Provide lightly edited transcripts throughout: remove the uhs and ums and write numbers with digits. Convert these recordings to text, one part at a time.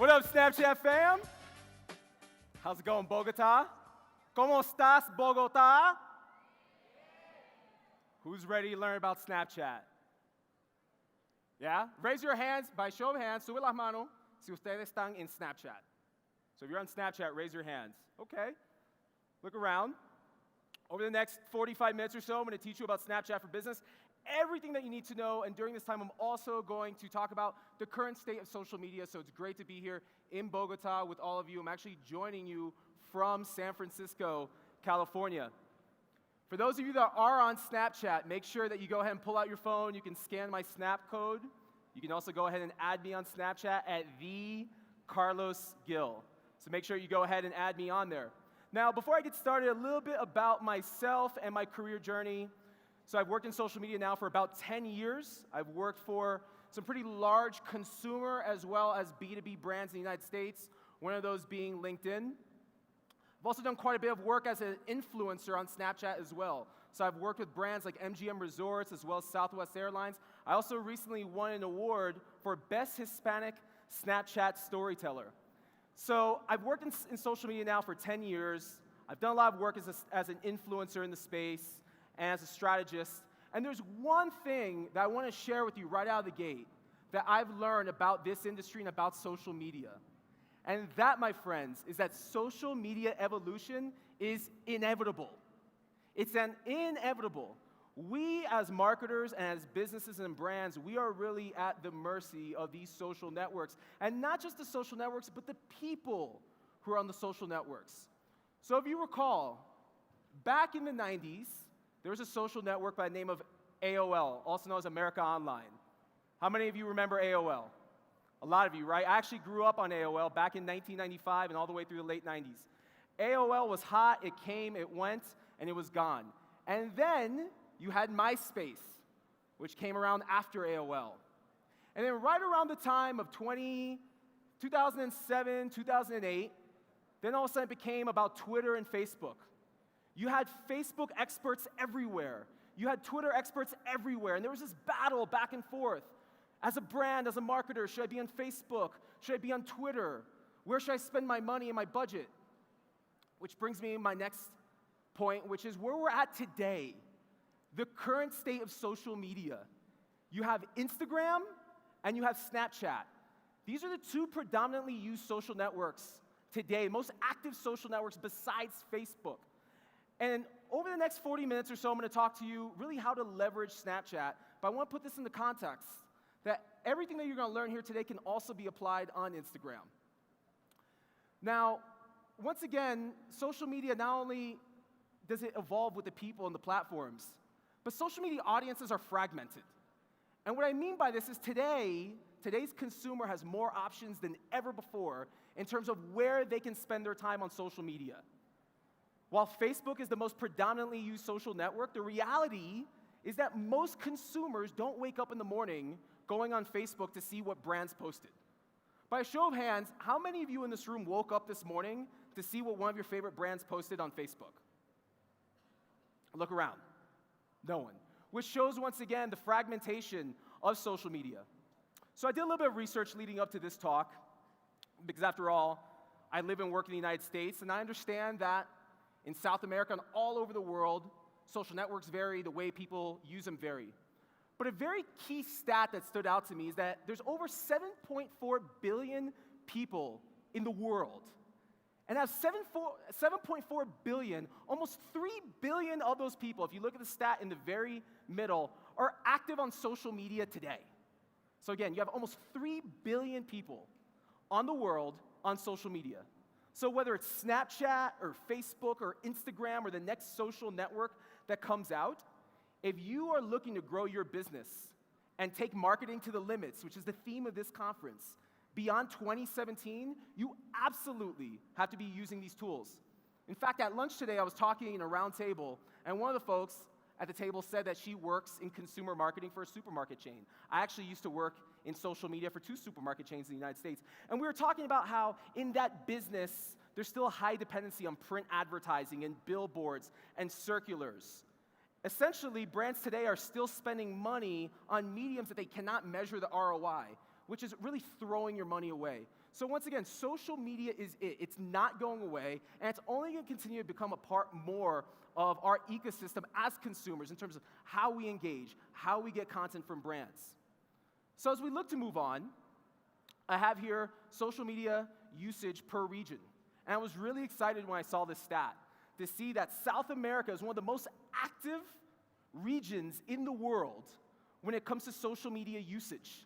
What up, Snapchat fam? How's it going, Bogota? ¿Cómo estás, Bogota? Who's ready to learn about Snapchat? Yeah? Raise your hands, by show of hands, sube las manos, si ustedes están en Snapchat. So if you're on Snapchat, raise your hands. Okay. Look around. Over the next 45 minutes or so, I'm going to teach you about Snapchat for Business, everything that you need to know, and during this time, I'm also going to talk about the current state of social media, so it's great to be here in Bogota with all of you. I'm actually joining you from San Francisco, California. For those of you that are on Snapchat, make sure that you go ahead and pull out your phone. You can scan my Snap code. You can also go ahead and add me on Snapchat at @TheCarlosGil. So make sure you go ahead and add me on there. Now, before I get started, a little bit about myself and my career journey. So I've worked in social media now for about 10 years. I've worked for some pretty large consumer as well as B2B brands in the United States, one of those being LinkedIn. I've also done quite a bit of work as an influencer on Snapchat as well. So I've worked with brands like MGM Resorts as well as Southwest Airlines. I also recently won an award for Best Hispanic Snapchat Storyteller. So I've worked in social media now for 10 years. I've done a lot of work as an influencer in the space and as a strategist. And there's one thing that I want to share with you right out of the gate that I've learned about this industry and about social media. And that, my friends, is that social media evolution is inevitable. It's an inevitable. We as marketers and as businesses and brands, we are really at the mercy of these social networks. And not just the social networks, but the people who are on the social networks. So if you recall, back in the 90s, there was a social network by the name of AOL, also known as America Online. How many of you remember AOL? A lot of you, right? I actually grew up on AOL back in 1995 and all the way through the late 90s. AOL was hot, it came, it went, and it was gone. And then you had MySpace, which came around after AOL. And then right around the time of 2007, 2008, then all of a sudden it became about Twitter and Facebook. You had Facebook experts everywhere. You had Twitter experts everywhere. And there was this battle back and forth. As a brand, as a marketer, should I be on Facebook? Should I be on Twitter? Where should I spend my money and my budget? Which brings me to my next point, which is where we're at today. The current state of social media. You have Instagram and you have Snapchat. These are the two predominantly used social networks today, most active social networks besides Facebook. And over the next 40 minutes or so, I'm going to talk to you really how to leverage Snapchat. But I want to put this into context, that everything that you're going to learn here today can also be applied on Instagram. Now, once again, social media not only does it evolve with the people and the platforms, but social media audiences are fragmented. And what I mean by this is today's consumer has more options than ever before in terms of where they can spend their time on social media. While Facebook is the most predominantly used social network, the reality is that most consumers don't wake up in the morning going on Facebook to see what brands posted. By a show of hands, how many of you in this room woke up this morning to see what one of your favorite brands posted on Facebook? Look around. No one. Which shows, once again, the fragmentation of social media. So I did a little bit of research leading up to this talk, because after all, I live and work in the United States, and I understand that in South America and all over the world, social networks vary, the way people use them vary. But a very key stat that stood out to me is that there's over 7.4 billion people in the world. And out of 7.4 billion, almost 3 billion of those people, if you look at the stat in the very middle, are active on social media today. So again, you have almost 3 billion people on the world on social media. So whether it's Snapchat or Facebook or Instagram or the next social network that comes out, if you are looking to grow your business and take marketing to the limits, which is the theme of this conference, beyond 2017, you absolutely have to be using these tools. In fact, at lunch today, I was talking in a round table, and one of the folks at the table said that she works in consumer marketing for a supermarket chain. I actually used to work in social media for 2 supermarket chains in the United States. And we were talking about how in that business, there's still a high dependency on print advertising and billboards and circulars. Essentially, brands today are still spending money on mediums that they cannot measure the ROI, which is really throwing your money away. So once again, social media is it. It's not going away, and it's only going to continue to become a part more of our ecosystem as consumers in terms of how we engage, how we get content from brands. So as we look to move on, I have here social media usage per region. And I was really excited when I saw this stat to see that South America is one of the most active regions in the world when it comes to social media usage.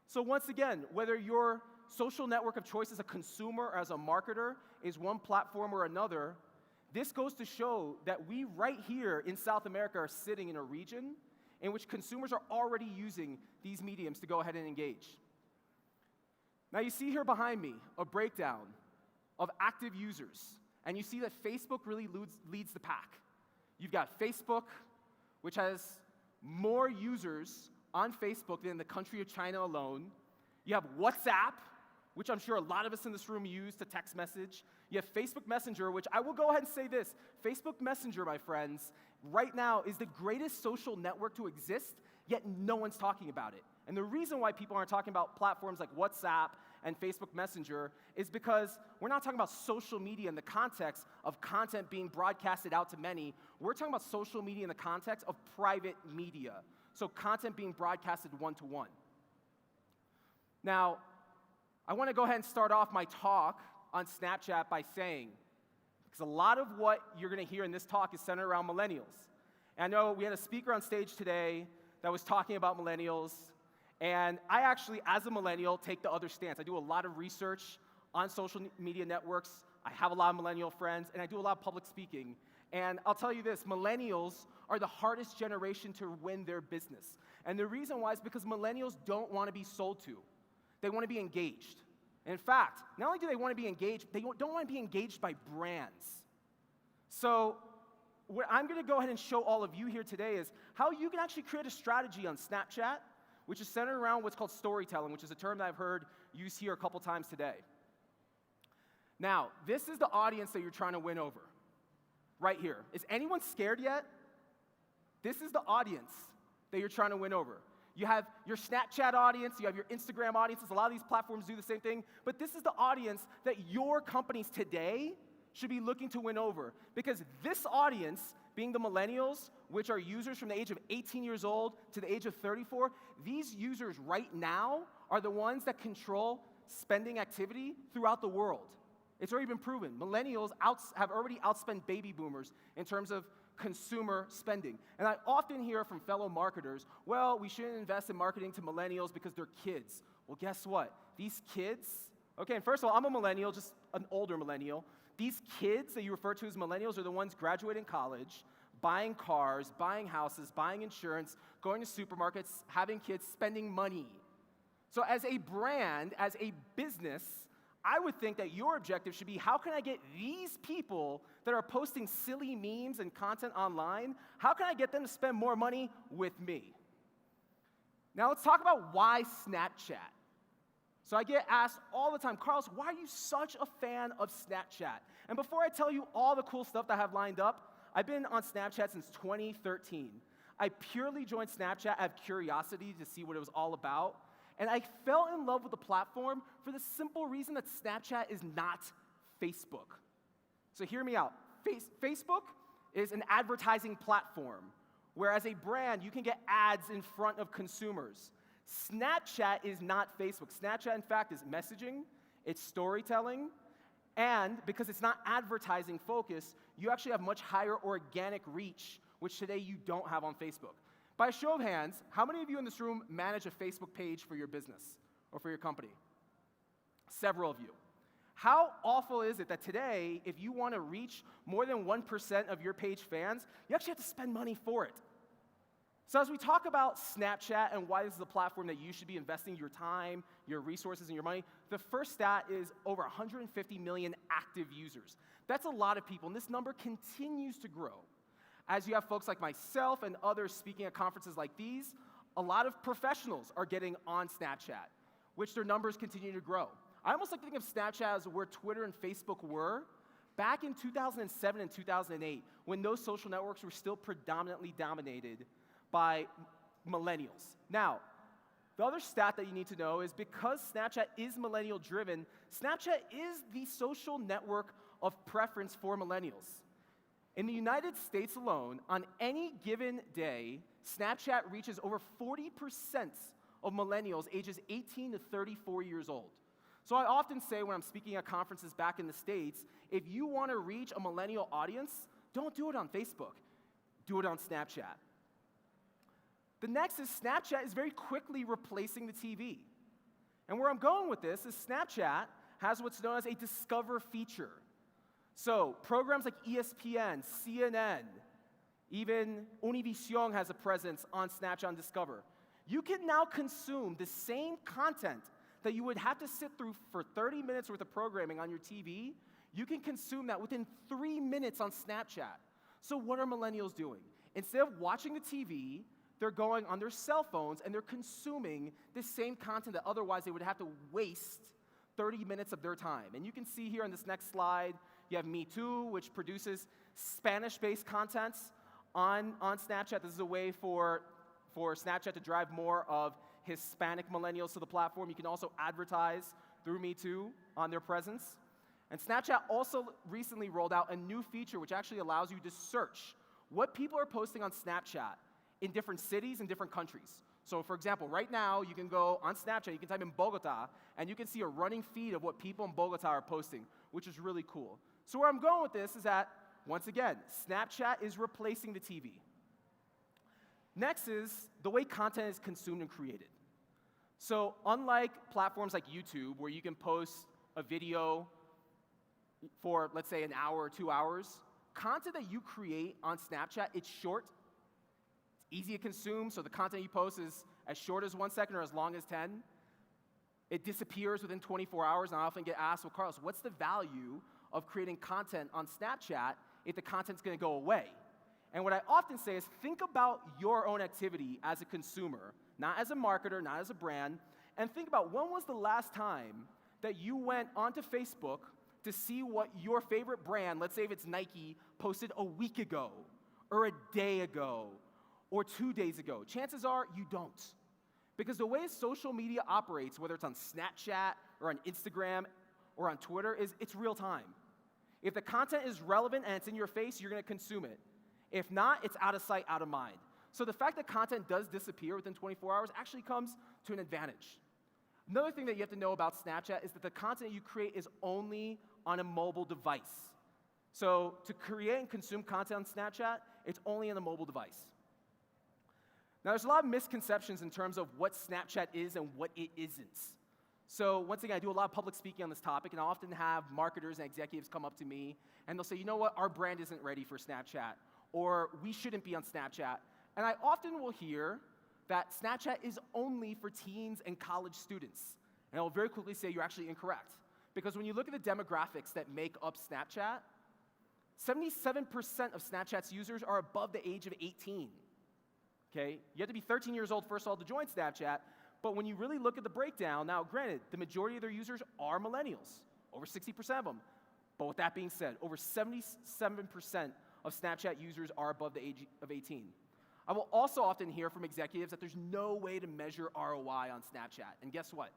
So once again, whether your social network of choice as a consumer or as a marketer is one platform or another, this goes to show that we right here in South America are sitting in a region in which consumers are already using these mediums to go ahead and engage. Now you see here behind me a breakdown of active users, and you see that Facebook really leads the pack. You've got Facebook, which has more users on Facebook than the country of China alone. You have WhatsApp, which I'm sure a lot of us in this room use to text message. You have Facebook Messenger, which I will go ahead and say this. Facebook Messenger, my friends, right now is the greatest social network to exist, yet no one's talking about it. And the reason why people aren't talking about platforms like WhatsApp and Facebook Messenger is because we're not talking about social media in the context of content being broadcasted out to many. We're talking about social media in the context of private media, so content being broadcasted one-to-one. Now, I want to go ahead and start off my talk on Snapchat by saying, because a lot of what you're going to hear in this talk is centered around millennials. And I know we had a speaker on stage today that was talking about millennials, and I actually, as a millennial, take the other stance. I do a lot of research on social media networks. I have a lot of millennial friends, and I do a lot of public speaking. And I'll tell you this, millennials are the hardest generation to win their business. And the reason why is because millennials don't want to be sold to. They want to be engaged. In fact, not only do they want to be engaged, they don't want to be engaged by brands. So what I'm going to go ahead and show all of you here today is how you can actually create a strategy on Snapchat, which is centered around what's called storytelling, which is a term that I've heard used here a couple times today. Now, this is the audience that you're trying to win over, right here. Is anyone scared yet? This is the audience that you're trying to win over. You have your Snapchat audience, you have your Instagram audiences, a lot of these platforms do the same thing, but this is the audience that your companies today should be looking to win over. Because this audience, being the millennials, which are users from the age of 18 years old to the age of 34, these users right now are the ones that control spending activity throughout the world. It's already been proven. Millennials have already outspent baby boomers in terms of consumer spending. And I often hear from fellow marketers, well, we shouldn't invest in marketing to millennials because they're kids. Well, guess what? These kids, okay, and first of all, I'm a millennial, just an older millennial. These kids that you refer to as millennials are the ones graduating college, buying cars, buying houses, buying insurance, going to supermarkets, having kids, spending money. So as a brand, as a business, I would think that your objective should be, how can I get these people that are posting silly memes and content online, how can I get them to spend more money with me? Now let's talk about why Snapchat. So I get asked all the time, Carlos, why are you such a fan of Snapchat? And before I tell you all the cool stuff that I have lined up, I've been on Snapchat since 2013. I purely joined Snapchat out of curiosity to see what it was all about. And I fell in love with the platform for the simple reason that Snapchat is not Facebook. So hear me out. Facebook is an advertising platform, where as a brand, you can get ads in front of consumers. Snapchat is not Facebook. Snapchat, in fact, is messaging, it's storytelling, and because it's not advertising focused, you actually have much higher organic reach, which today you don't have on Facebook. By a show of hands, how many of you in this room manage a Facebook page for your business or for your company? Several of you. How awful is it that today, if you want to reach more than 1% of your page fans, you actually have to spend money for it? So as we talk about Snapchat and why this is a platform that you should be investing your time, your resources, and your money, the first stat is over 150 million active users. That's a lot of people, and this number continues to grow. As you have folks like myself and others speaking at conferences like these, a lot of professionals are getting on Snapchat, which their numbers continue to grow. I almost like to think of Snapchat as where Twitter and Facebook were back in 2007 and 2008, when those social networks were still predominantly dominated by millennials. Now, the other stat that you need to know is because Snapchat is millennial driven, Snapchat is the social network of preference for millennials. In the United States alone, on any given day, Snapchat reaches over 40% of millennials ages 18 to 34 years old. So I often say when I'm speaking at conferences back in the States, if you want to reach a millennial audience, don't do it on Facebook. Do it on Snapchat. The next is Snapchat is very quickly replacing the TV. And where I'm going with this is Snapchat has what's known as a Discover feature. So programs like ESPN, CNN, even Univision has a presence on Snapchat and Discover. You can now consume the same content that you would have to sit through for 30 minutes worth of programming on your TV. You can consume that within 3 minutes on Snapchat. So what are millennials doing? Instead of watching the TV, they're going on their cell phones and they're consuming the same content that otherwise they would have to waste 30 minutes of their time. And you can see here on this next slide, you have Me Too, which produces Spanish-based content on Snapchat. This is a way for Snapchat to drive more of Hispanic millennials to the platform. You can also advertise through Me Too on their presence. And Snapchat also recently rolled out a new feature which actually allows you to search what people are posting on Snapchat in different cities and different countries. So for example, right now you can go on Snapchat, you can type in Bogota, and you can see a running feed of what people in Bogota are posting, which is really cool. So where I'm going with this is that, once again, Snapchat is replacing the TV. Next is the way content is consumed and created. So unlike platforms like YouTube, where you can post a video for, let's say, an hour or 2 hours, content that you create on Snapchat, it's short, it's easy to consume, so the content you post is as short as 1 second or as long as 10. It disappears within 24 hours, and I often get asked, well, Carlos, what's the value of creating content on Snapchat if the content's gonna go away? And what I often say is think about your own activity as a consumer, not as a marketer, not as a brand, and think about when was the last time that you went onto Facebook to see what your favorite brand, let's say if it's Nike, posted a week ago, or a day ago, or 2 days ago. Chances are you don't. Because the way social media operates, whether it's on Snapchat, or on Instagram, or on Twitter, is it's real time. If the content is relevant and it's in your face, you're gonna consume it. If not, it's out of sight, out of mind. So the fact that content does disappear within 24 hours actually comes to an advantage. Another thing that you have to know about Snapchat is that the content you create is only on a mobile device. So to create and consume content on Snapchat, it's only on a mobile device. Now there's a lot of misconceptions in terms of what Snapchat is and what it isn't. So once again, I do a lot of public speaking on this topic, and I often have marketers and executives come up to me, and they'll say, you know what, our brand isn't ready for Snapchat, or we shouldn't be on Snapchat. And I often will hear that Snapchat is only for teens and college students. And I will very quickly say you're actually incorrect. Because when you look at the demographics that make up Snapchat, 77% of Snapchat's users are above the age of 18. Okay? You have to be 13 years old, first of all, to join Snapchat. But when you really look at the breakdown, now granted, the majority of their users are millennials, over 60% of them. But with that being said, over 77% of Snapchat users are above the age of 18. I will also often hear from executives that there's no way to measure ROI on Snapchat. And guess what?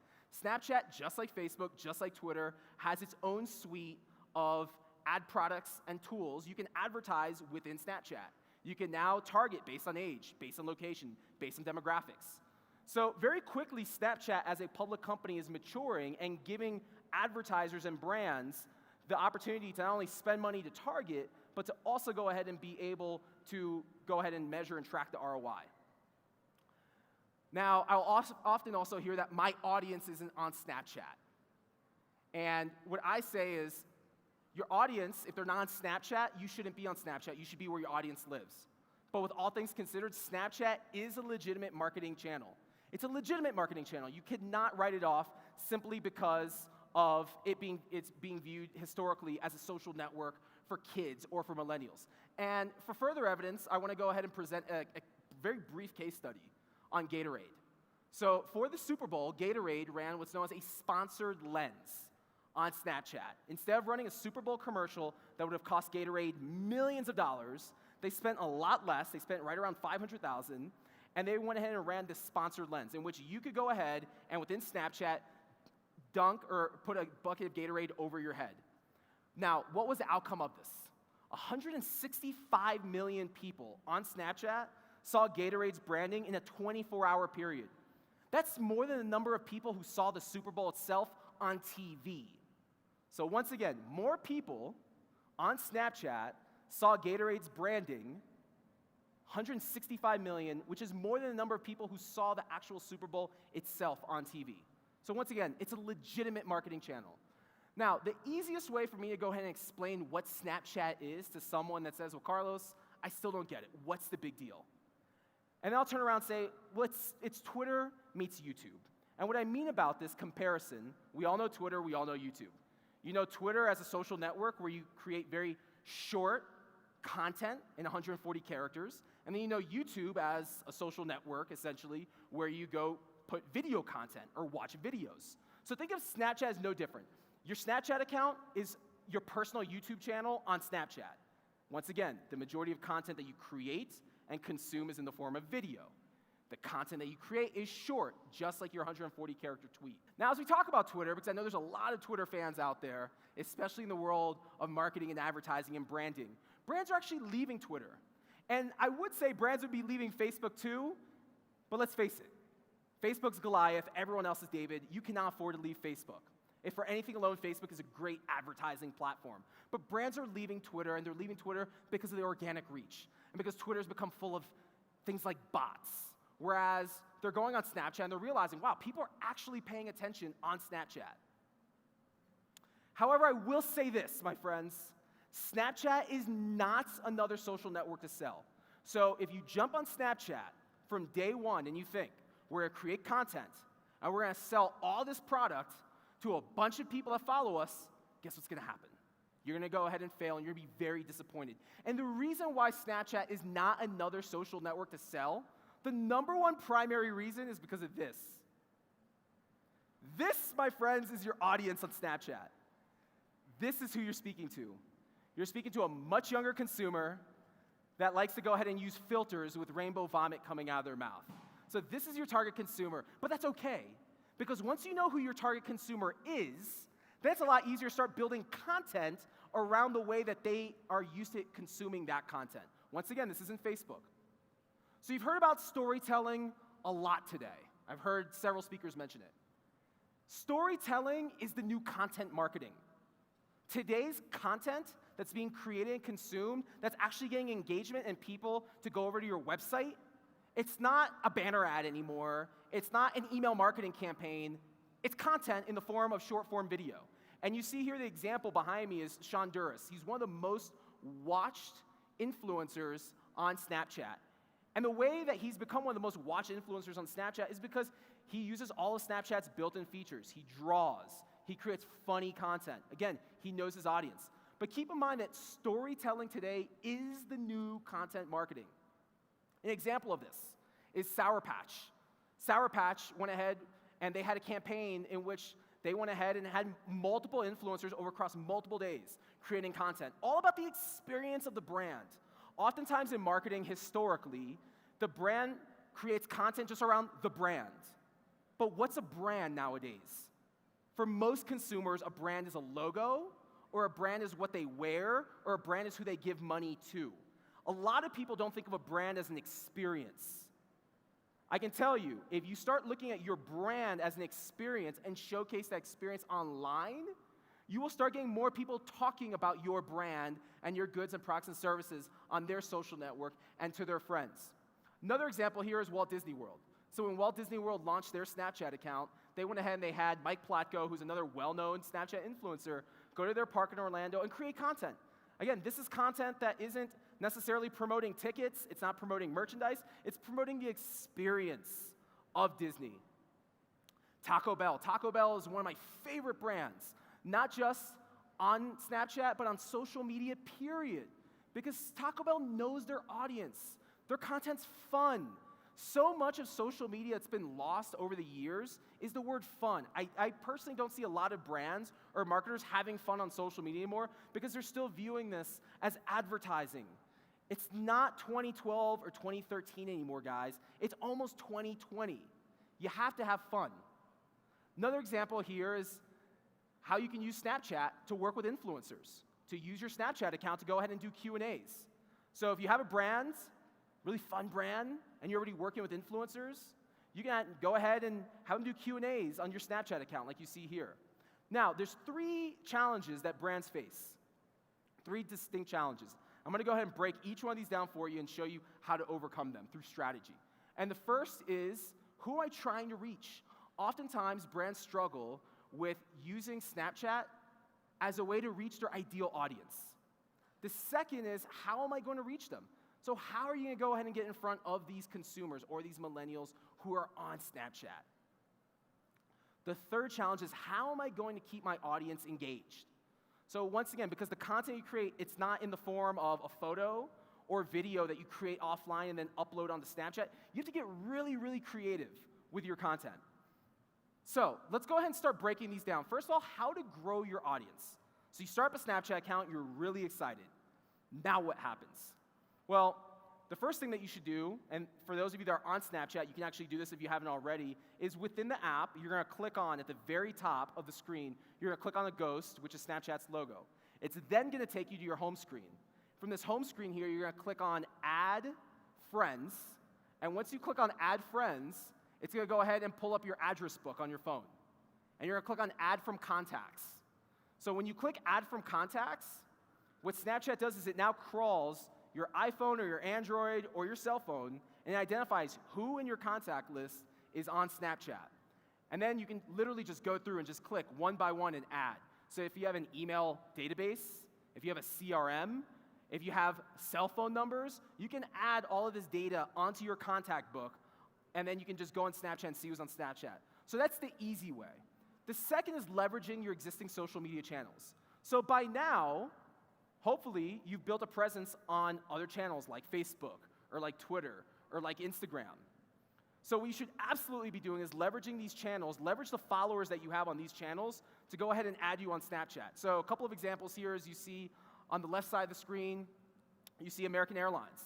Snapchat, just like Facebook, just like Twitter, has its own suite of ad products and tools you can advertise within Snapchat. You can now target based on age, based on location, based on demographics. So very quickly, Snapchat as a public company is maturing and giving advertisers and brands the opportunity to not only spend money to target, but to also go ahead and be able to go ahead and measure and track the ROI. Now, I'll often also hear that my audience isn't on Snapchat. And what I say is, your audience, if they're not on Snapchat, you shouldn't be on Snapchat. You should be where your audience lives. But with all things considered, Snapchat is a legitimate marketing channel. It's a legitimate marketing channel. You cannot write it off simply because of it's being viewed historically as a social network for kids or for millennials. And for further evidence, I want to go ahead and present a very brief case study on Gatorade. So for the Super Bowl, Gatorade ran what's known as a sponsored lens on Snapchat. Instead of running a Super Bowl commercial that would have cost Gatorade millions of dollars, they spent a lot less. They spent right around $500,000, and they went ahead and ran this sponsored lens in which you could go ahead and within Snapchat dunk or put a bucket of Gatorade over your head. Now, what was the outcome of this? 165 million people on Snapchat saw Gatorade's branding in a 24-hour period. That's more than the number of people who saw the Super Bowl itself on TV. So once again, more people on Snapchat saw Gatorade's branding, 165 million, which is more than the number of people who saw the actual Super Bowl itself on TV. So once again, it's a legitimate marketing channel. Now, the easiest way for me to go ahead and explain what Snapchat is to someone that says, well, Carlos, I still don't get it. What's the big deal? And then I'll turn around and say, well, it's Twitter meets YouTube. And what I mean about this comparison, we all know Twitter, we all know YouTube. You know Twitter as a social network where you create very short content in 140 characters. And then you know YouTube as a social network, essentially, where you go put video content or watch videos. So think of Snapchat as no different. Your Snapchat account is your personal YouTube channel on Snapchat. Once again, the majority of content that you create and consume is in the form of video. The content that you create is short, just like your 140-character tweet. Now, as we talk about Twitter, because I know there's a lot of Twitter fans out there, especially in the world of marketing and advertising and branding, brands are actually leaving Twitter. And I would say brands would be leaving Facebook too, but let's face it. Facebook's Goliath, everyone else is David. You cannot afford to leave Facebook. If for anything alone, Facebook is a great advertising platform. But brands are leaving Twitter, and they're leaving Twitter because of the organic reach, and because Twitter's become full of things like bots. Whereas they're going on Snapchat, and they're realizing, wow, people are actually paying attention on Snapchat. However, I will say this, my friends. Snapchat is not another social network to sell. So if you jump on Snapchat from day one and you think, we're going to create content, and we're going to sell all this product to a bunch of people that follow us, guess what's going to happen? You're going to go ahead and fail, and you're going to be very disappointed. And the reason why Snapchat is not another social network to sell, the number one primary reason is because of this. This, my friends, is your audience on Snapchat. This is who you're speaking to. You're speaking to a much younger consumer that likes to go ahead and use filters with rainbow vomit coming out of their mouth. So this is your target consumer, but that's okay. Because once you know who your target consumer is, then it's a lot easier to start building content around the way that they are used to consuming that content. Once again, this isn't Facebook. So you've heard about storytelling a lot today. I've heard several speakers mention it. Storytelling is the new content marketing. Today's content that's being created and consumed, that's actually getting engagement and people to go over to your website, it's not a banner ad anymore. It's not an email marketing campaign. It's content in the form of short-form video. And you see here the example behind me is Sean Duras. He's one of the most watched influencers on Snapchat. And the way that he's become one of the most watched influencers on Snapchat is because he uses all of Snapchat's built-in features. He draws. He creates funny content. Again, he knows his audience. But keep in mind that storytelling today is the new content marketing. An example of this is Sour Patch. Sour Patch went ahead and they had a campaign in which they went ahead and had multiple influencers over across multiple days creating content, all about the experience of the brand. Oftentimes in marketing, historically, the brand creates content just around the brand. But what's a brand nowadays? For most consumers, a brand is a logo, or a brand is what they wear, or a brand is who they give money to. A lot of people don't think of a brand as an experience. I can tell you, if you start looking at your brand as an experience and showcase that experience online, you will start getting more people talking about your brand and your goods and products and services on their social network and to their friends. Another example here is Walt Disney World. So when Walt Disney World launched their Snapchat account, they went ahead and they had Mike Platko, who's another well-known Snapchat influencer, go to their park in Orlando and create content. Again, this is content that isn't necessarily promoting tickets, it's not promoting merchandise, it's promoting the experience of Disney. Taco Bell. Taco Bell is one of my favorite brands, not just on Snapchat, but on social media, period. Because Taco Bell knows their audience. Their content's fun. So much of social media that's been lost over the years is the word fun. I personally don't see a lot of brands or marketers having fun on social media anymore because they're still viewing this as advertising. It's not 2012 or 2013 anymore, guys. It's almost 2020. You have to have fun. Another example here is how you can use Snapchat to work with influencers, to use your Snapchat account to go ahead and do Q&As. So if you have a brand, really fun brand, and you're already working with influencers, you can go ahead and have them do Q&As on your Snapchat account like you see here. Now, there's 3 challenges that brands face, 3 distinct challenges. I'm going to go ahead and break each one of these down for you and show you how to overcome them through strategy. And the first is, who am I trying to reach? Oftentimes, brands struggle with using Snapchat as a way to reach their ideal audience. The second is, how am I going to reach them? So how are you going to go ahead and get in front of these consumers or these millennials who are on Snapchat? The third challenge is, how am I going to keep my audience engaged? So once again, because the content you create, it's not in the form of a photo or video that you create offline and then upload onto Snapchat. You have to get really, really creative with your content. So let's go ahead and start breaking these down. First of all, how to grow your audience. So you start up a Snapchat account, you're really excited. Now what happens? Well, the first thing that you should do, and for those of you that are on Snapchat, you can actually do this if you haven't already, is within the app, you're going to click on, at the very top of the screen, you're going to click on the ghost, which is Snapchat's logo. It's then going to take you to your home screen. From this home screen here, you're going to click on Add Friends, and once you click on Add Friends, it's going to go ahead and pull up your address book on your phone. And you're going to click on Add from Contacts. So when you click Add from Contacts, what Snapchat does is it now crawls your iPhone or your Android or your cell phone, and it identifies who in your contact list is on Snapchat. And then you can literally just go through and just click one by one and add. So if you have an email database, if you have a CRM, if you have cell phone numbers, you can add all of this data onto your contact book, and then you can just go on Snapchat and see who's on Snapchat. So that's the easy way. The second is leveraging your existing social media channels. So by now, hopefully, you've built a presence on other channels like Facebook or like Twitter or like Instagram. So what you should absolutely be doing is leveraging these channels, leverage the followers that you have on these channels to go ahead and add you on Snapchat. So a couple of examples here, as you see on the left side of the screen, you see American Airlines.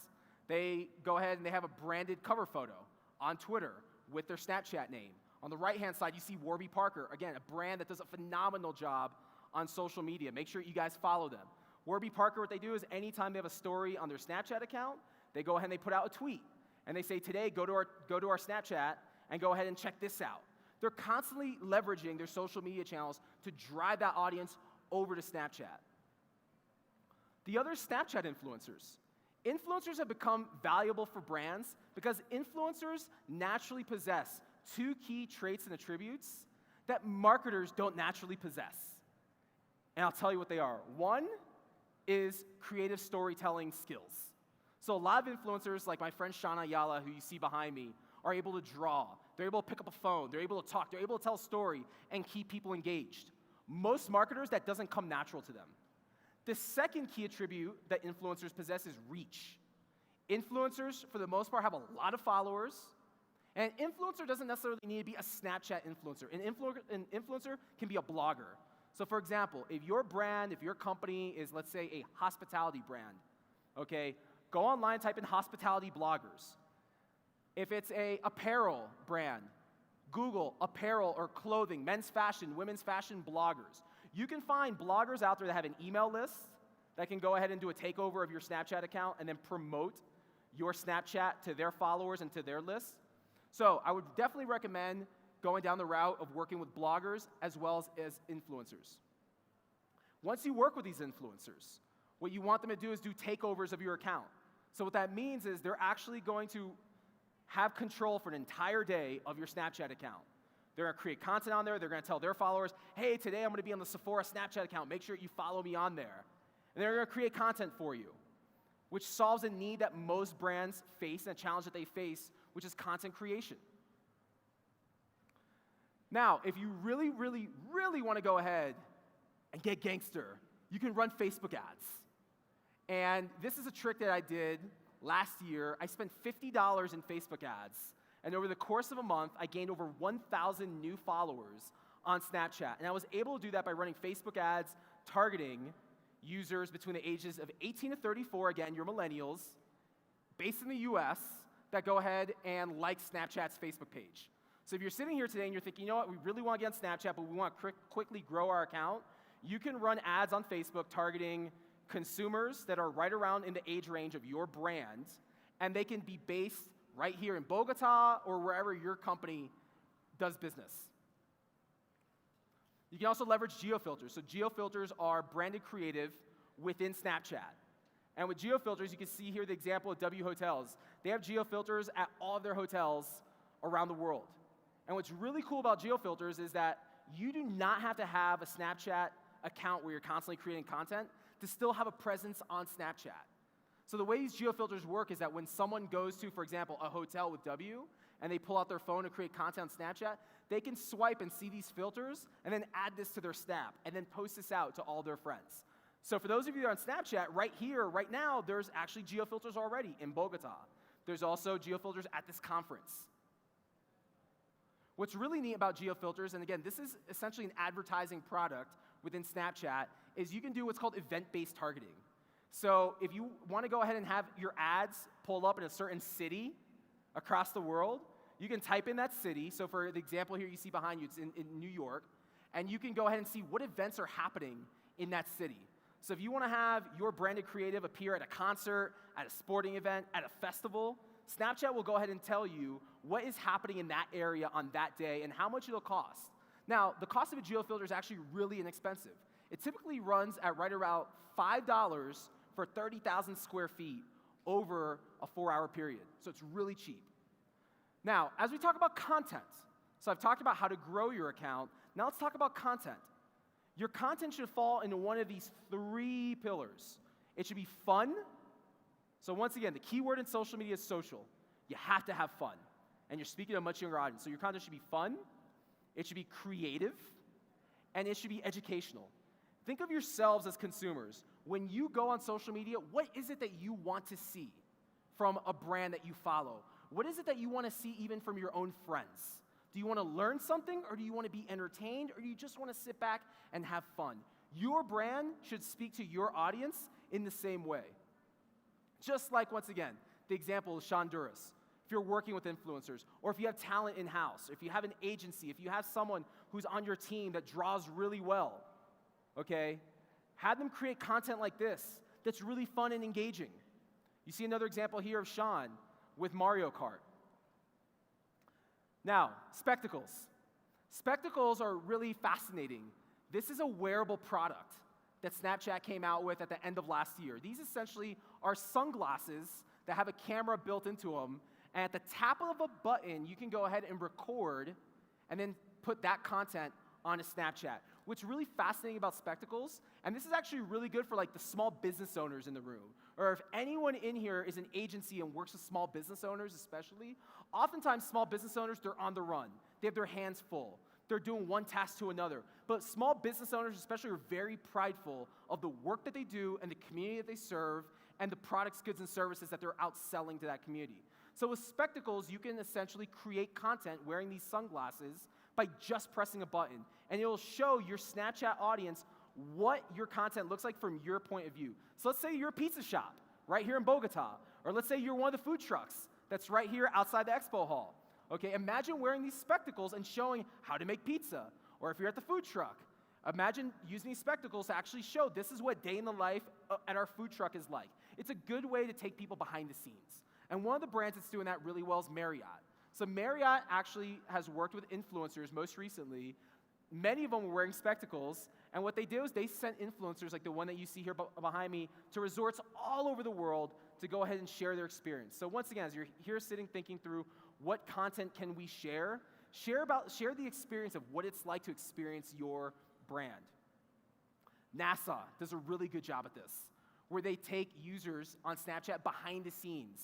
They go ahead and they have a branded cover photo on Twitter with their Snapchat name. On the right-hand side, you see Warby Parker, again, a brand that does a phenomenal job on social media. Make sure you guys follow them. Warby Parker, what they do is anytime they have a story on their Snapchat account, they go ahead and they put out a tweet. And they say, today, go to our Snapchat and go ahead and check this out. They're constantly leveraging their social media channels to drive that audience over to Snapchat. The other Snapchat influencers. Influencers have become valuable for brands because influencers naturally possess 2 key traits and attributes that marketers don't naturally possess. And I'll tell you what they are. One is creative storytelling skills. So a lot of influencers, like my friend Shauna Ayala, who you see behind me, are able to draw. They're able to pick up a phone. They're able to talk. They're able to tell a story and keep people engaged. Most marketers, that doesn't come natural to them. The second key attribute that influencers possess is reach. Influencers, for the most part, have a lot of followers. And an influencer doesn't necessarily need to be a Snapchat influencer. An influencer can be a blogger. So for example, if your brand, if your company is, let's say, a hospitality brand, okay, go online, type in hospitality bloggers. If it's a apparel brand, Google apparel or clothing, men's fashion, women's fashion bloggers. You can find bloggers out there that have an email list that can go ahead and do a takeover of your Snapchat account and then promote your Snapchat to their followers and to their list. So I would definitely recommend going down the route of working with bloggers as well as influencers. Once you work with these influencers, what you want them to do is do takeovers of your account. So what that means is they're actually going to have control for an entire day of your Snapchat account. They're going to create content on there. They're going to tell their followers, hey, today I'm going to be on the Sephora Snapchat account. Make sure you follow me on there. And they're going to create content for you, which solves a need that most brands face and a challenge that they face, which is content creation. Now, if you really, really, really want to go ahead and get gangster, you can run Facebook ads. And this is a trick that I did last year. I spent $50 in Facebook ads, and over the course of a month, I gained over 1,000 new followers on Snapchat. And I was able to do that by running Facebook ads targeting users between the ages of 18 to 34, again, you're millennials, based in the US, that go ahead and like Snapchat's Facebook page. So if you're sitting here today and you're thinking, you know what, we really want to get on Snapchat, but we want to quickly grow our account, you can run ads on Facebook targeting consumers that are right around in the age range of your brand, and they can be based right here in Bogota or wherever your company does business. You can also leverage geofilters. So geofilters are branded creative within Snapchat. And with geofilters, you can see here the example of W Hotels. They have geofilters at all of their hotels around the world. And what's really cool about geofilters is that you do not have to have a Snapchat account where you're constantly creating content to still have a presence on Snapchat. So the way these geofilters work is that when someone goes to, for example, a hotel with W, and they pull out their phone to create content on Snapchat, they can swipe and see these filters, and then add this to their snap, and then post this out to all their friends. So for those of you that are on Snapchat, right here, right now, there's actually geofilters already in Bogota. There's also geofilters at this conference. What's really neat about geofilters, and again, this is essentially an advertising product within Snapchat, is you can do what's called event-based targeting. So if you want to go ahead and have your ads pull up in a certain city across the world, you can type in that city. So for the example here you see behind you, it's in New York, and you can go ahead and see what events are happening in that city. So if you want to have your branded creative appear at a concert, at a sporting event, at a festival, Snapchat will go ahead and tell you what is happening in that area on that day and how much it'll cost. Now, the cost of a geofilter is actually really inexpensive. It typically runs at right around $5 for 30,000 square feet over a 4-hour period. So it's really cheap. Now, as we talk about content, so I've talked about how to grow your account. Now let's talk about content. Your content should fall into one of these 3 pillars. It should be fun. So once again, the key word in social media is social. You have to have fun. And you're speaking to a much younger audience. So your content should be fun, it should be creative, and it should be educational. Think of yourselves as consumers. When you go on social media, what is it that you want to see from a brand that you follow? What is it that you want to see even from your own friends? Do you want to learn something, or do you want to be entertained, or do you just want to sit back and have fun? Your brand should speak to your audience in the same way. Just like, once again, the example of Sean Duras. If you're working with influencers, or if you have talent in-house, if you have an agency, if you have someone who's on your team that draws really well, okay, have them create content like this that's really fun and engaging. You see another example here of Sean with Mario Kart. Now, spectacles. Spectacles are really fascinating. This is a wearable product that Snapchat came out with at the end of last year. These essentially are sunglasses that have a camera built into them, and at the tap of a button, you can go ahead and record and then put that content onto Snapchat. What's really fascinating about spectacles, and this is actually really good for like the small business owners in the room, or if anyone in here is an agency and works with small business owners especially, oftentimes small business owners, they're on the run. They have their hands full. They're doing one task to another. But small business owners especially are very prideful of the work that they do and the community that they serve and the products, goods, and services that they're out selling to that community. So with spectacles, you can essentially create content wearing these sunglasses by just pressing a button. And it will show your Snapchat audience what your content looks like from your point of view. So let's say you're a pizza shop right here in Bogota, or let's say you're one of the food trucks that's right here outside the expo hall. Okay, imagine wearing these spectacles and showing how to make pizza. Or if you're at the food truck, imagine using these spectacles to actually show this is what day in the life at our food truck is like. It's a good way to take people behind the scenes. And one of the brands that's doing that really well is Marriott. So Marriott actually has worked with influencers most recently. Many of them were wearing spectacles, and what they did was they sent influencers like the one that you see here behind me to resorts all over the world to go ahead and share their experience. So once again, as you're here sitting thinking through what content can we share the experience of what it's like to experience your brand. NASA does a really good job at this, where they take users on Snapchat behind the scenes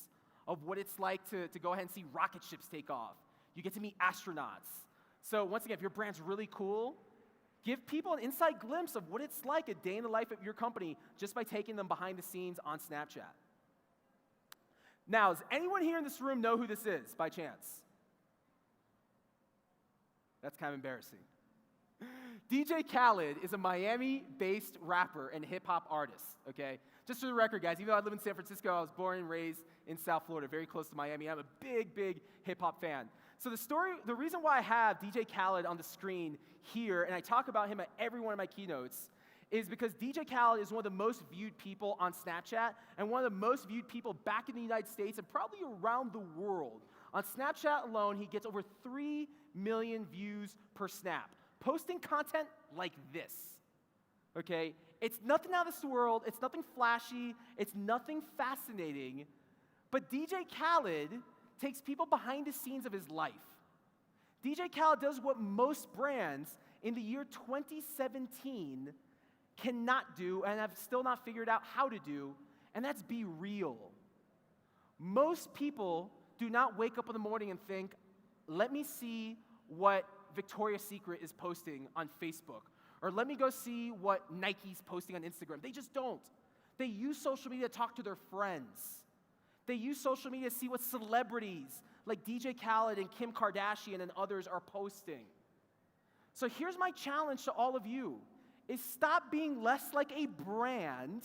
of what it's like to go ahead and see rocket ships take off. You get to meet astronauts. So once again, if your brand's really cool, give people an inside glimpse of what it's like a day in the life of your company just by taking them behind the scenes on Snapchat. Now, does anyone here in this room know who this is by chance? That's kind of embarrassing. DJ Khaled is a Miami-based rapper and hip-hop artist, okay? Just for the record, guys, even though I live in San Francisco, I was born and raised in South Florida, very close to Miami. I'm a big hip-hop fan. So the reason why I have DJ Khaled on the screen here, and I talk about him at every one of my keynotes, is because DJ Khaled is one of the most viewed people on Snapchat and one of the most viewed people back in the United States and probably around the world. On Snapchat alone, he gets over 3 million views per snap, posting content like this, okay? It's nothing out of this world, it's nothing flashy, it's nothing fascinating, but DJ Khaled takes people behind the scenes of his life. DJ Khaled does what most brands in the year 2017 cannot do and have still not figured out how to do, and that's be real. Most people do not wake up in the morning and think, let me see what Victoria's Secret is posting on Facebook, or let me go see what Nike's posting on Instagram. They just don't. They use social media to talk to their friends. They use social media to see what celebrities like DJ Khaled and Kim Kardashian and others are posting. So here's my challenge to all of you, is stop being less like a brand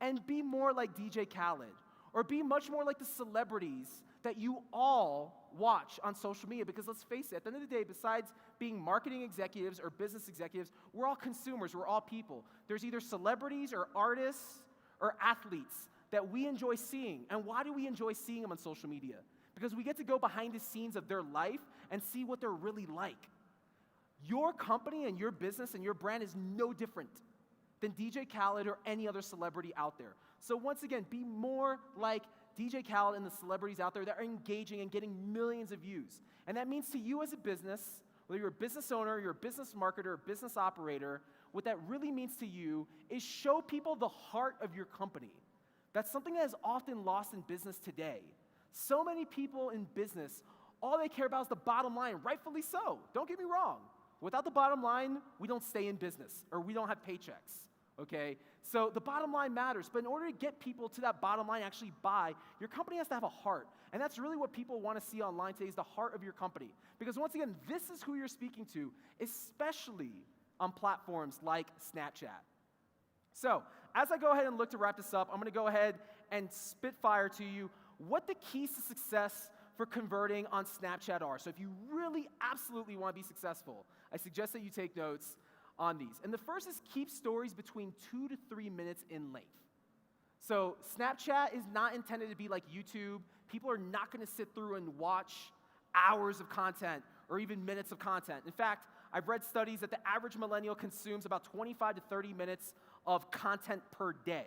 and be more like DJ Khaled, or be much more like the celebrities that you all watch on social media. Because let's face it, at the end of the day, besides being marketing executives or business executives, we're all consumers, we're all people. There's either celebrities or artists or athletes that we enjoy seeing. And why do we enjoy seeing them on social media? Because we get to go behind the scenes of their life and see what they're really like. Your company and your business and your brand is no different than DJ Khaled or any other celebrity out there. So once again, be more like DJ Khaled and the celebrities out there that are engaging and getting millions of views. And that means to you as a business, whether you're a business owner, you're a business marketer, or business operator, what that really means to you is show people the heart of your company. That's something that is often lost in business today. So many people in business, all they care about is the bottom line, rightfully so. Don't get me wrong. Without the bottom line, we don't stay in business, or we don't have paychecks, okay? So the bottom line matters, but in order to get people to that bottom line actually buy, your company has to have a heart. And that's really what people want to see online today, is the heart of your company. Because once again, this is who you're speaking to, especially on platforms like Snapchat. So as I go ahead and look to wrap this up, I'm going to go ahead and spitfire to you what the keys to success for converting on Snapchat are. So if you really absolutely want to be successful, I suggest that you take notes on these. And the first is keep stories between 2 to 3 minutes in length. So Snapchat is not intended to be like YouTube. People are not going to sit through and watch hours of content or even minutes of content. In fact, I've read studies that the average millennial consumes about 25 to 30 minutes of content per day.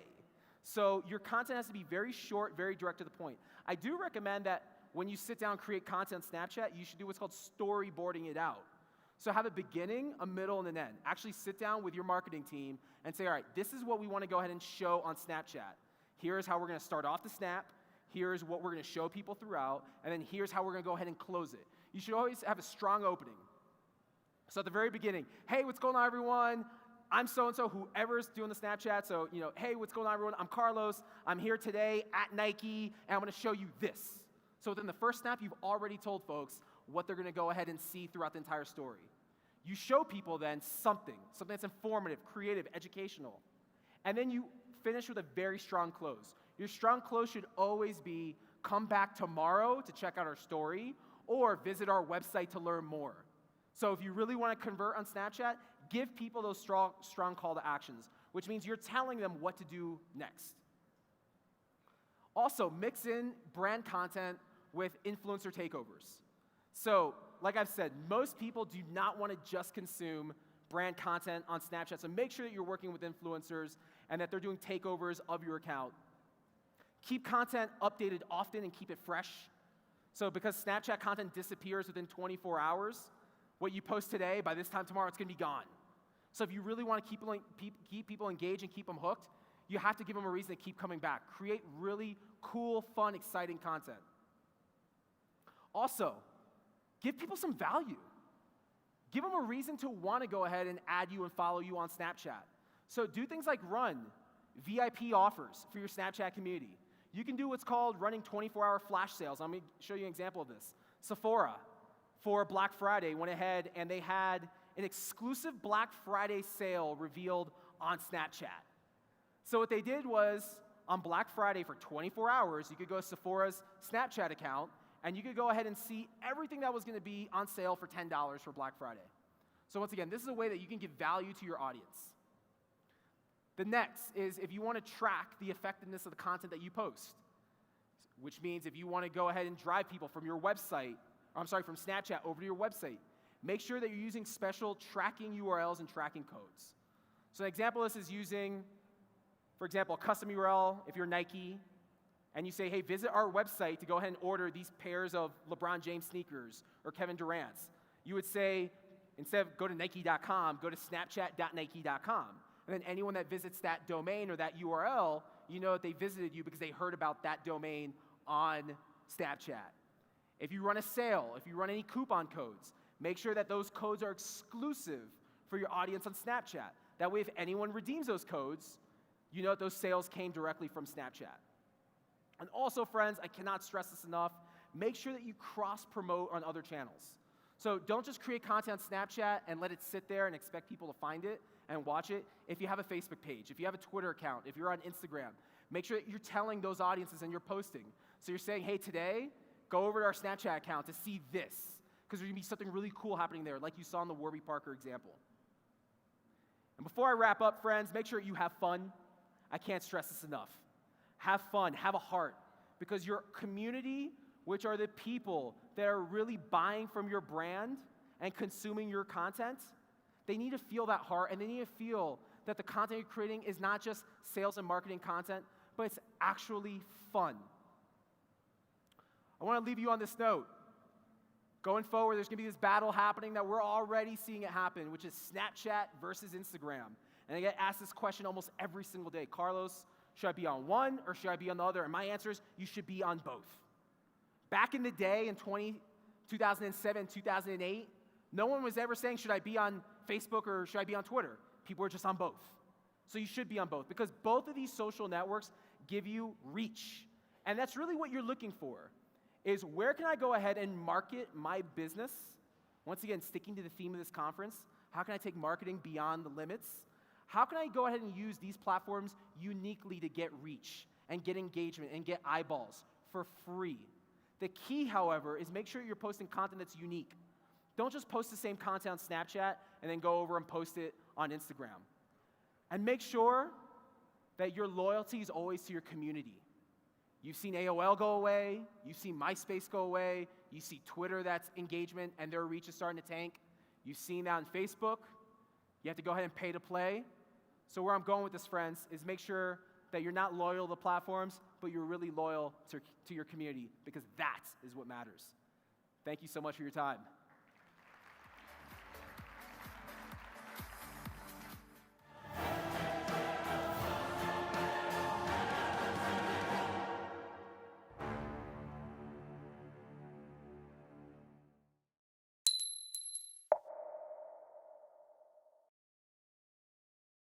So your content has to be very short, very direct to the point. I do recommend that when you sit down and create content on Snapchat, you should do what's called storyboarding it out. So have a beginning, a middle, and an end. Actually sit down with your marketing team and say, all right, this is what we want to go ahead and show on Snapchat. Here's how we're going to start off the snap. Here's what we're going to show people throughout. And then here's how we're going to go ahead and close it. You should always have a strong opening. So at the very beginning, hey, what's going on, everyone? I'm so-and-so, whoever's doing the Snapchat. So, hey, what's going on, everyone? I'm Carlos. I'm here today at Nike, and I'm going to show you this. So within the first snap, you've already told folks what they're going to go ahead and see throughout the entire story. You show people then something that's informative, creative, educational. And then you finish with a very strong close. Your strong close should always be, come back tomorrow to check out our story, or visit our website to learn more. So if you really want to convert on Snapchat, give people those strong call to actions, which means you're telling them what to do next. Also, mix in brand content with influencer takeovers. So, like I've said, most people do not want to just consume brand content on Snapchat, so make sure that you're working with influencers and that they're doing takeovers of your account. Keep content updated often and keep it fresh. So because Snapchat content disappears within 24 hours, what you post today, by this time tomorrow, it's going to be gone. So if you really want to keep people engaged and keep them hooked, you have to give them a reason to keep coming back. Create really cool, fun, exciting content. Also, give people some value. Give them a reason to want to go ahead and add you and follow you on Snapchat. So do things like run VIP offers for your Snapchat community. You can do what's called running 24-hour flash sales. Let me show you an example of this. Sephora, for Black Friday, went ahead and they had an exclusive Black Friday sale revealed on Snapchat. So what they did was, on Black Friday for 24 hours, you could go to Sephora's Snapchat account, and you could go ahead and see everything that was going to be on sale for $10 for Black Friday. So once again, this is a way that you can give value to your audience. The next is if you want to track the effectiveness of the content that you post, which means if you want to go ahead and drive people from your website, from Snapchat over to your website, make sure that you're using special tracking URLs and tracking codes. So an example of this is using, for example, a custom URL if you're Nike, and you say, hey, visit our website to go ahead and order these pairs of LeBron James sneakers or Kevin Durant's. You would say, instead of go to Nike.com, go to Snapchat.Nike.com. And then anyone that visits that domain or that URL, you know that they visited you because they heard about that domain on Snapchat. If you run a sale, if you run any coupon codes, make sure that those codes are exclusive for your audience on Snapchat. That way, if anyone redeems those codes, you know that those sales came directly from Snapchat. And also, friends, I cannot stress this enough, make sure that you cross-promote on other channels. So don't just create content on Snapchat and let it sit there and expect people to find it and watch it. If you have a Facebook page, if you have a Twitter account, if you're on Instagram, make sure that you're telling those audiences and you're posting. So you're saying, hey, today, go over to our Snapchat account to see this, because there's going to be something really cool happening there, like you saw in the Warby Parker example. And before I wrap up, friends, make sure you have fun. I can't stress this enough. Have fun, have a heart, because your community, which are the people that are really buying from your brand and consuming your content, they need to feel that heart, and they need to feel that the content you're creating is not just sales and marketing content, but it's actually fun. I want to leave you on this note. Going forward, there's going to be this battle happening that we're already seeing it happen, which is Snapchat versus Instagram. And I get asked this question almost every single day. Carlos, should I be on one or should I be on the other? And my answer is, you should be on both. Back in the day, in 2007, 2008, no one was ever saying, should I be on Facebook or should I be on Twitter? People were just on both. So you should be on both, because both of these social networks give you reach. And that's really what you're looking for, is where can I go ahead and market my business? Once again, sticking to the theme of this conference, how can I take marketing beyond the limits? How can I go ahead and use these platforms uniquely to get reach and get engagement and get eyeballs for free? The key, however, is make sure you're posting content that's unique. Don't just post the same content on Snapchat and then go over and post it on Instagram. And make sure that your loyalty is always to your community. You've seen AOL go away, you've seen MySpace go away, you see Twitter that's engagement and their reach is starting to tank. You've seen that on Facebook. You have to go ahead and pay to play. So where I'm going with this, friends, is make sure that you're not loyal to platforms, but you're really loyal to your community, because that is what matters. Thank you so much for your time.